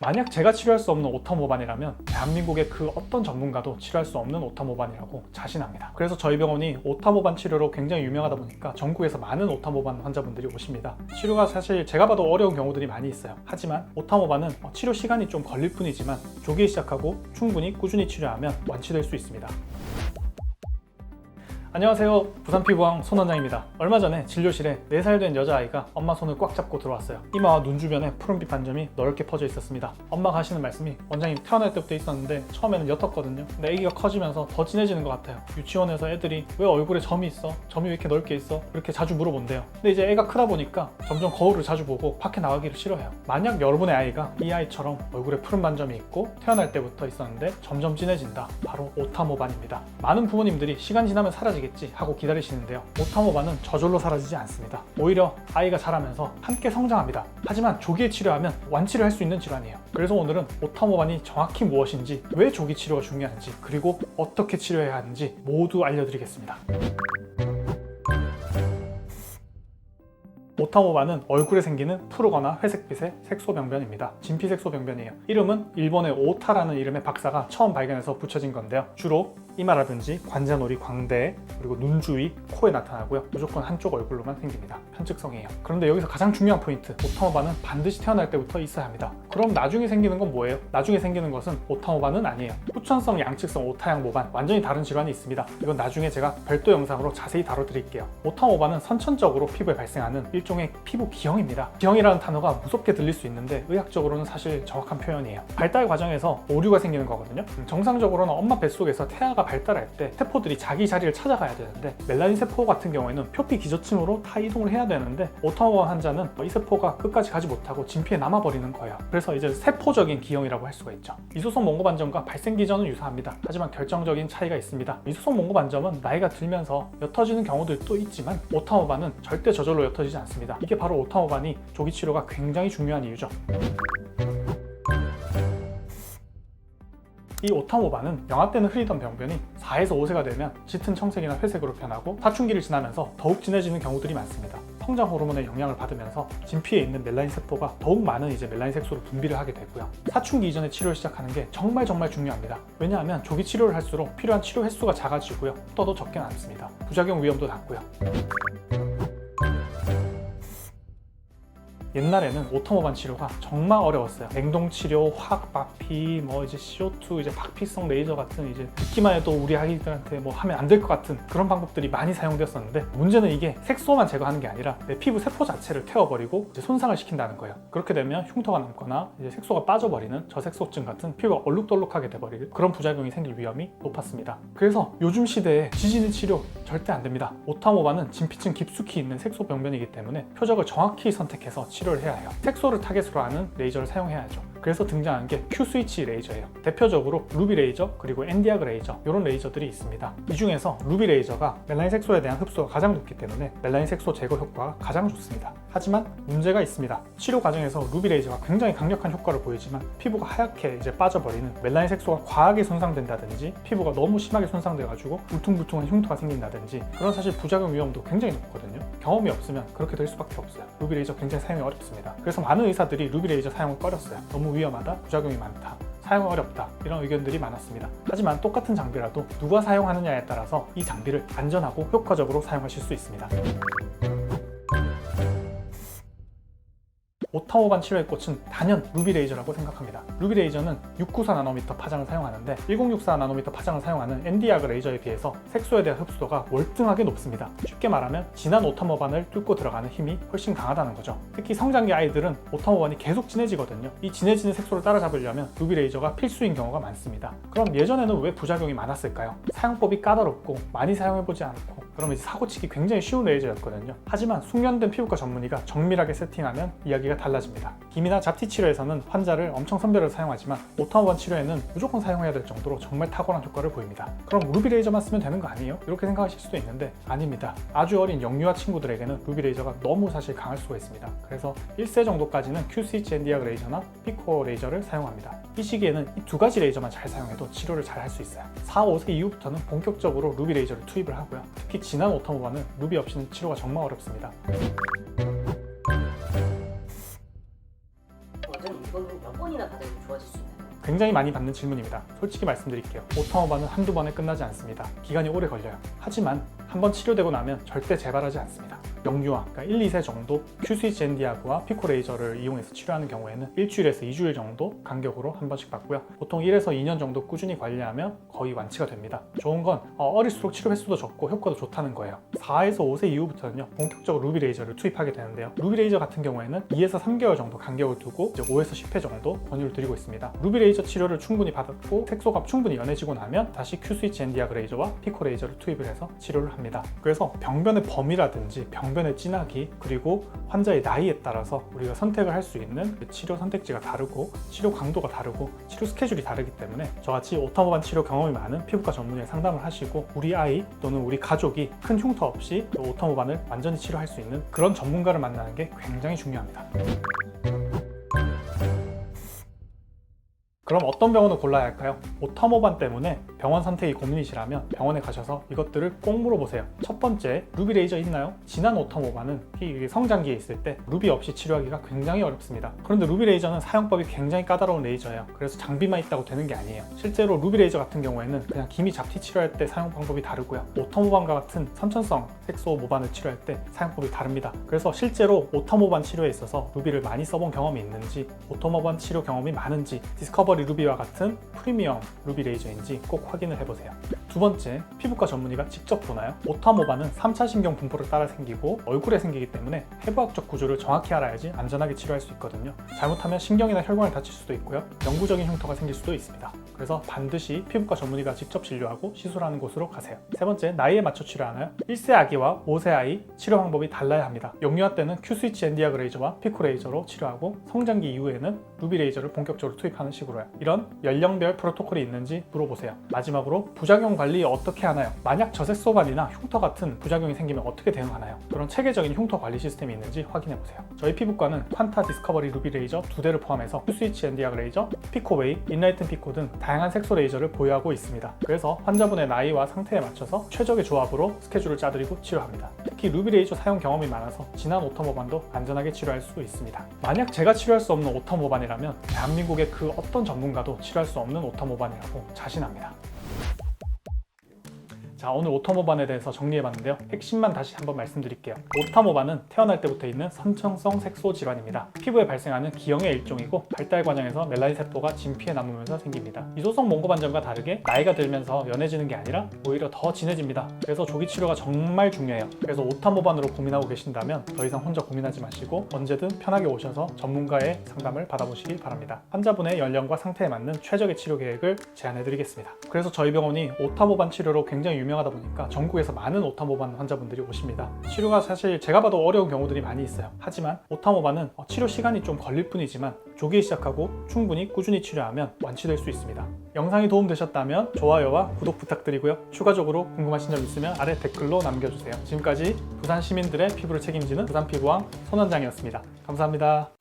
만약 제가 치료할 수 없는 오타모반이라면 대한민국의 그 어떤 전문가도 치료할 수 없는 오타모반이라고 자신합니다. 그래서 저희 병원이 오타모반 치료로 굉장히 유명하다 보니까 전국에서 많은 오타모반 환자분들이 오십니다. 치료가 사실 제가 봐도 어려운 경우들이 많이 있어요. 하지만 오타모반은 치료 시간이 좀 걸릴 뿐이지만 조기에 시작하고 충분히 꾸준히 치료하면 완치될 수 있습니다. 안녕하세요. 부산피부왕 손원장입니다. 얼마 전에 진료실에 4살 된 여자아이가 엄마 손을 꽉 잡고 들어왔어요. 이마와 눈 주변에 푸른빛 반점이 넓게 퍼져 있었습니다. 엄마가 하시는 말씀이 원장님 태어날 때부터 있었는데 처음에는 옅었거든요. 근데 아기가 커지면서 더 진해지는 것 같아요. 유치원에서 애들이 왜 얼굴에 점이 있어? 점이 왜 이렇게 넓게 있어? 그렇게 자주 물어본대요. 근데 이제 애가 크다 보니까 점점 거울을 자주 보고 밖에 나가기를 싫어해요. 만약 여러분의 아이가 이 아이처럼 얼굴에 푸른 반점이 있고 태어날 때부터 있었는데 점점 진해진다. 바로 오타모반입니다. 많은 부모님들이 시간 지나면 사라지겠지 하고 기다리시는데요. 오타모반은 저절로 사라지지 않습니다. 오히려 아이가 자라면서 함께 성장합니다. 하지만 조기에 치료하면 완치를 할 수 있는 질환이에요. 그래서 오늘은 오타모반이 정확히 무엇인지, 왜 조기 치료가 중요한지, 그리고 어떻게 치료해야 하는지 모두 알려드리겠습니다. 오타모반은 얼굴에 생기는 푸르거나 회색빛의 색소병변입니다. 진피색소병변이에요. 이름은 일본의 오타라는 이름의 박사가 처음 발견해서 붙여진 건데요. 주로 이마라든지 관자놀이, 광대, 그리고 눈 주위, 코에 나타나고요. 무조건 한쪽 얼굴로만 생깁니다. 편측성이에요. 그런데 여기서 가장 중요한 포인트, 오타모반은 반드시 태어날 때부터 있어야 합니다. 그럼 나중에 생기는 건 뭐예요? 나중에 생기는 것은 오타모반은 아니에요. 후천성 양측성 오타양모반, 완전히 다른 질환이 있습니다. 이건 나중에 제가 별도 영상으로 자세히 다뤄드릴게요. 오타모반은 선천적으로 피부에 발생하는 일종의 피부 기형입니다. 기형이라는 단어가 무섭게 들릴 수 있는데 의학적으로는 사실 정확한 표현이에요. 발달 과정에서 오류가 생기는 거거든요. 정상적으로는 엄마 뱃속에서 태아가 발달할 때 세포들이 자기 자리를 찾아가야 되는데, 멜라닌 세포 같은 경우에는 표피 기저층으로 다 이동을 해야 되는데 오타모반 환자는 이 세포가 끝까지 가지 못하고 진피에 남아버리는 거예요. 그래서 이제 세포적인 기형이라고 할 수가 있죠. 미소성 몽고 반점과 발생 기전은 유사합니다. 하지만 결정적인 차이가 있습니다. 미소성 몽고 반점은 나이가 들면서 옅어지는 경우들도 있지만 오타모반은 절대 저절로 옅어지지 않습니다. 이게 바로 오타모반이 조기 치료가 굉장히 중요한 이유죠. 이 오타모반은 영아 때는 흐리던 병변이 4에서 5세가 되면 짙은 청색이나 회색으로 변하고 사춘기를 지나면서 더욱 진해지는 경우들이 많습니다. 성장 호르몬의 영향을 받으면서 진피에 있는 멜라닌 세포가 더욱 많은 멜라닌 색소를 분비를 하게 되고요. 사춘기 이전에 치료를 시작하는 게 정말 중요합니다. 왜냐하면 조기 치료를 할수록 필요한 치료 횟수가 작아지고요. 속도도 적게 남습니다. 부작용 위험도 낮고요. 옛날에는 오타모반 치료가 정말 어려웠어요. 냉동 치료, 화학 박피, CO2, 박피성 레이저 같은 듣기만 해도 우리 아이들한테 하면 안 될 것 같은 그런 방법들이 많이 사용되었었는데, 문제는 이게 색소만 제거하는 게 아니라 내 피부 세포 자체를 태워버리고 손상을 시킨다는 거예요. 그렇게 되면 흉터가 남거나 색소가 빠져버리는 저색소증 같은 피부가 얼룩덜룩하게 돼버릴 그런 부작용이 생길 위험이 높았습니다. 그래서 요즘 시대에 지지는 치료 절대 안 됩니다. 오타모반은 진피층 깊숙이 있는 색소 병변이기 때문에 표적을 정확히 선택해서 치료를 해야 해요. 색소를 타겟으로 하는 레이저를 사용해야죠. 그래서 등장한 게 Q-스위치 레이저예요. 대표적으로 루비 레이저, 그리고 엔디아그 레이저, 이런 레이저들이 있습니다. 이 중에서 루비 레이저가 멜라닌 색소에 대한 흡수가 가장 높기 때문에 멜라닌 색소 제거 효과가 가장 좋습니다. 하지만 문제가 있습니다. 치료 과정에서 루비 레이저가 굉장히 강력한 효과를 보이지만 피부가 하얗게 빠져버리는, 멜라닌 색소가 과하게 손상된다든지 피부가 너무 심하게 손상돼가지고 울퉁불퉁한 흉터가 생긴다든지, 그런 사실 부작용 위험도 굉장히 높거든요. 경험이 없으면 그렇게 될 수밖에 없어요. 루비 레이저 굉장히 사용이 어렵습니다. 그래서 많은 의사들이 루비 레이저 사용을 꺼렸어요. 너무 위험하다, 부작용이 많다, 사용 어렵다, 이런 의견들이 많았습니다. 하지만 똑같은 장비라도 누가 사용하느냐에 따라서 이 장비를 안전하고 효과적으로 사용하실 수 있습니다. 오타모반 치료의 꽃은 단연 루비 레이저라고 생각합니다. 루비 레이저는 694나노미터 파장을 사용하는데 1064나노미터 파장을 사용하는 엔디아그 레이저에 비해서 색소에 대한 흡수도가 월등하게 높습니다. 쉽게 말하면 진한 오타모반을 뚫고 들어가는 힘이 훨씬 강하다는 거죠. 특히 성장기 아이들은 오타모반이 계속 진해지거든요. 이 진해지는 색소를 따라잡으려면 루비 레이저가 필수인 경우가 많습니다. 그럼 예전에는 왜 부작용이 많았을까요? 사용법이 까다롭고 많이 사용해보지 않고, 그러면 사고치기 굉장히 쉬운 레이저였거든요. 하지만 숙련된 피부과 전문의가 정밀하게 세팅하면 이야기가 달라집니다. 기미나 잡티 치료에서는 환자를 엄청 선별해서 사용하지만 오타모반 치료에는 무조건 사용해야 될 정도로 정말 탁월한 효과를 보입니다. 그럼 루비 레이저만 쓰면 되는 거 아니에요? 이렇게 생각하실 수도 있는데 아닙니다. 아주 어린 영유아 친구들에게는 루비 레이저가 너무 사실 강할 수가 있습니다. 그래서 1세 정도까지는 Q-스위치 엔디아그 레이저나 피코 레이저를 사용합니다. 이 시기에는 이 두 가지 레이저만 잘 사용해도 치료를 잘 할 수 있어요. 4, 5세 이후부터는 본격적으로 루비 레이저를 투입을 하고요. 특히 진한 오타모반은 루비 없이는 치료가 정말 어렵습니다. 원장님 이걸로 몇 번이나 받은 좋아질 수 있나요? 굉장히 많이 받는 질문입니다. 솔직히 말씀드릴게요. 오타모바는 한두 번에 끝나지 않습니다. 기간이 오래 걸려요. 하지만 한번 치료되고 나면 절대 재발하지 않습니다. 영유아, 그러니까 1, 2세 정도 큐스위치 엔디아그와 피코 레이저를 이용해서 치료하는 경우에는 일주일에서 2주일 정도 간격으로 한 번씩 받고요. 보통 1에서 2년 정도 꾸준히 관리하면 거의 완치가 됩니다. 좋은 건 어릴수록 치료 횟수도 적고 효과도 좋다는 거예요. 4에서 5세 이후부터는요, 본격적으로 루비 레이저를 투입하게 되는데요. 루비 레이저 같은 경우에는 2에서 3개월 정도 간격을 두고 이제 5에서 10회 정도 권유를 드리고 있습니다. 루비 레이저 치료를 충분히 받았고 색소가 충분히 연해지고 나면 다시 큐스위치 엔디아그 레이저와 피코 레이저를 투입을 해서 치료를 합니다. 그래서 병변의 범위라든지 병변의 진하기 그리고 환자의 나이에 따라서 우리가 선택을 할 수 있는 치료 선택지가 다르고 치료 강도가 다르고 치료 스케줄이 다르기 때문에 저같이 오타모반 치료 경험이 많은 피부과 전문의에 상담을 하시고 우리 아이 또는 우리 가족이 큰 흉터 없이 오타모반을 완전히 치료할 수 있는 그런 전문가를 만나는 게 굉장히 중요합니다. 그럼 어떤 병원을 골라야 할까요? 오타모반 때문에 병원 선택이 고민이시라면 병원에 가셔서 이것들을 꼭 물어보세요. 첫 번째, 루비 레이저 있나요? 진한 오타모반은 성장기에 있을 때 루비 없이 치료하기가 굉장히 어렵습니다. 그런데 루비 레이저는 사용법이 굉장히 까다로운 레이저예요. 그래서 장비만 있다고 되는 게 아니에요. 실제로 루비 레이저 같은 경우에는 그냥 기미 잡티 치료할 때 사용 방법이 다르고요. 오타모반과 같은 선천성 색소 모반을 치료할 때 사용법이 다릅니다. 그래서 실제로 오타모반 치료에 있어서 루비를 많이 써본 경험이 있는지, 오타모반 치료 경험이 많은지, 디스커버리 루비와 같은 프리미엄 루비 레이저인지 꼭 확인을 해보세요. 두 번째, 피부과 전문의가 직접 보나요? 오타모반은 3차 신경 분포를 따라 생기고 얼굴에 생기기 때문에 해부학적 구조를 정확히 알아야지 안전하게 치료할 수 있거든요. 잘못하면 신경이나 혈관을 다칠 수도 있고요. 영구적인 흉터가 생길 수도 있습니다. 그래서 반드시 피부과 전문의가 직접 진료하고 시술하는 곳으로 가세요. 세 번째, 나이에 맞춰 치료하나요? 1세 아기와 5세 아이 치료 방법이 달라야 합니다. 영유아 때는 큐스위치 엔디아그 레이저와 피코 레이저로 치료하고 성장기 이후에는 루비 레이저를 본격적으로 투입하는 식으로요. 이런 연령별 프로토콜이 있는지 물어보세요. 마지막으로 부작용 관리 어떻게 하나요? 만약 저색소반이나 흉터 같은 부작용이 생기면 어떻게 대응하나요? 그런 체계적인 흉터 관리 시스템이 있는지 확인해보세요. 저희 피부과는 퀀타 디스커버리 루비 레이저 2대를 포함해서 큐스위치 엔디아그 레이저, 피코웨이, 인라이튼 피코 등 다양한 색소 레이저를 보유하고 있습니다. 그래서 환자분의 나이와 상태에 맞춰서 최적의 조합으로 스케줄을 짜드리고 치료합니다. 특히 루비 레이저 사용 경험이 많아서 진한 오타모반도 안전하게 치료할 수 있습니다. 만약 제가 치료할 수 없는 오타모반이라면 대한민국의 그 어떤 전문가도 치료할 수 없는 오타모반이라고 자신합니다. 자, 오늘 오타모반에 대해서 정리해봤는데요. 핵심만 다시 한번 말씀드릴게요. 오타모반은 태어날 때부터 있는 선천성 색소 질환입니다. 피부에 발생하는 기형의 일종이고 발달 과정에서 멜라닌 세포가 진피에 남으면서 생깁니다. 이소성 몽고반점과 다르게 나이가 들면서 연해지는 게 아니라 오히려 더 진해집니다. 그래서 조기 치료가 정말 중요해요. 그래서 오타모반으로 고민하고 계신다면 더 이상 혼자 고민하지 마시고 언제든 편하게 오셔서 전문가의 상담을 받아보시길 바랍니다. 환자분의 연령과 상태에 맞는 최적의 치료 계획을 제안해드리겠습니다. 그래서 저희 병원이 오타모반 치료로 굉장히 유명하다 보니까 전국에서 많은 오타모반 환자분들이 오십니다. 치료가 사실 제가 봐도 어려운 경우들이 많이 있어요. 하지만 오타모반은 치료 시간이 좀 걸릴 뿐이지만 조기에 시작하고 충분히 꾸준히 치료하면 완치될 수 있습니다. 영상이 도움되셨다면 좋아요와 구독 부탁드리고요. 추가적으로 궁금하신 점 있으면 아래 댓글로 남겨주세요. 지금까지 부산 시민들의 피부를 책임지는 부산피부왕 손원장이었습니다. 감사합니다.